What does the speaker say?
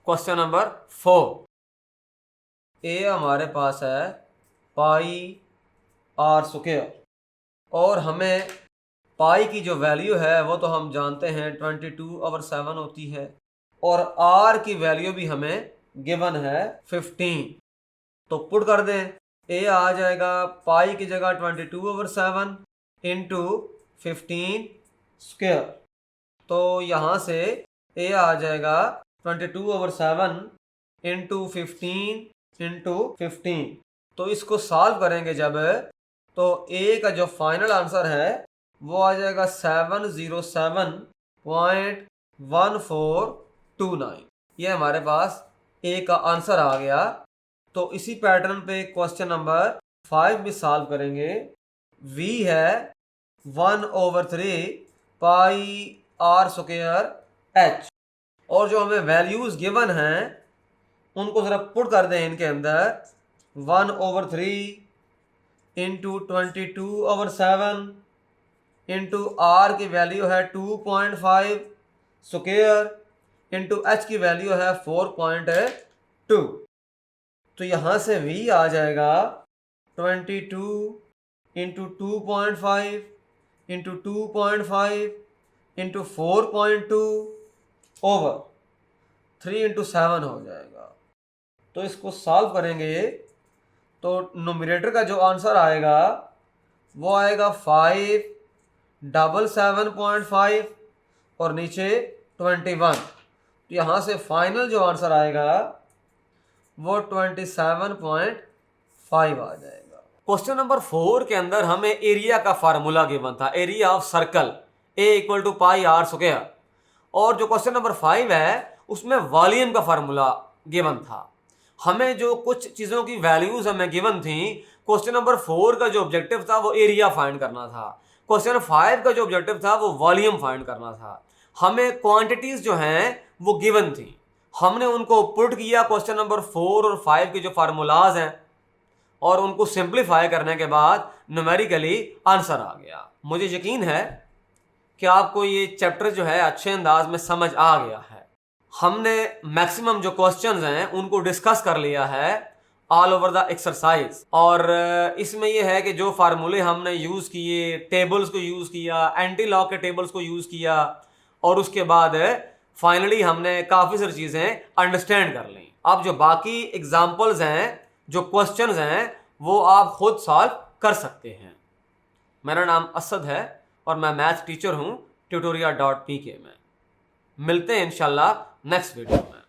Question number 4। ए हमारे पास है पाई R square और हमें पाई की जो वैल्यू है वो तो हम जानते हैं 22/7 होती है और आर की वैल्यू भी हमें गिवन है 15। तो पुट कर दें, ए आ जाएगा पाई की जगह 22/7 इंटू 15 स्क्वायर। तो यहाँ से ए आ जाएगा 22/7 इंटू 15 तो इसको सॉल्व करेंगे जब, तो ए का जो फाइनल आंसर है वो आ जाएगा 707.1429। ये हमारे पास ए का आंसर आ गया। तो इसी पैटर्न पे क्वेश्चन नंबर 5 भी सॉल्व करेंगे। v है 1/3 पाई आर स्क्वायर h और जो हमें वैल्यूज गिवन हैं उनको जरा पुट कर दें इनके अंदर। 1/3 इंटू 22/7 इंटू आर की वैल्यू है 2.5 स्क्वायर इंटू एच की वैल्यू है 4.2। तो यहाँ से v आ जाएगा 22 into 2.5 into 2.5 into 4.2 over 3 into 7 हो जाएगा। तो इसको सॉल्व करेंगे तो नोमिनेटर का जो आंसर आएगा वो आएगा 577.5 और नीचे 21। तो यहाँ से फाइनल जो आंसर आएगा वो 27.5 आ जाएगा। क्वेश्चन नंबर 4 के अंदर हमें एरिया का फार्मूला गिवन था, area of circle A equal to pi R square. और जो क्वेश्चन नंबर 5 है उसमें वॉल्यूम का फार्मूला गिवन था। हमें जो कुछ चीज़ों की वैल्यूज हमें गिवन थी, क्वेश्चन नंबर 4 का जो ऑब्जेक्टिव था वो एरिया फाइंड करना था, क्वेश्चन 5 का जो ऑब्जेक्टिव था वो वॉल्यूम फाइंड करना था। हमें क्वांटिटीज जो हैं वो गिवन थी, हमने उनको पुट किया क्वेश्चन नंबर 4 और 5 के जो फार्मूलाज हैं और उनको सिंप्लीफाई करने के बाद न्यूमेरिकली आंसर आ गया। मुझे यकीन है कि आपको ये चैप्टर जो है अच्छे अंदाज में समझ आ गया है। हमने मैक्सिमम जो क्वेश्चंस हैं उनको डिस्कस कर लिया है ऑल ओवर द एक्सरसाइज। और इसमें यह है कि जो फार्मूले हमने यूज़ किए, टेबल्स को यूज़ किया, एंटी लॉग के टेबल्स को यूज़ किया और उसके बाद फाइनली हमने काफ़ी सारी चीज़ें अंडरस्टैंड कर ली। अब जो बाकी एग्जाम्पल्स हैं, जो क्वेश्चंस हैं, वो आप खुद सॉल्व कर सकते हैं। मेरा नाम असद है और मैं मैथ्स टीचर हूँ tutoria.pk में। मिलते हैं इंशाल्लाह नेक्स्ट वीडियो में।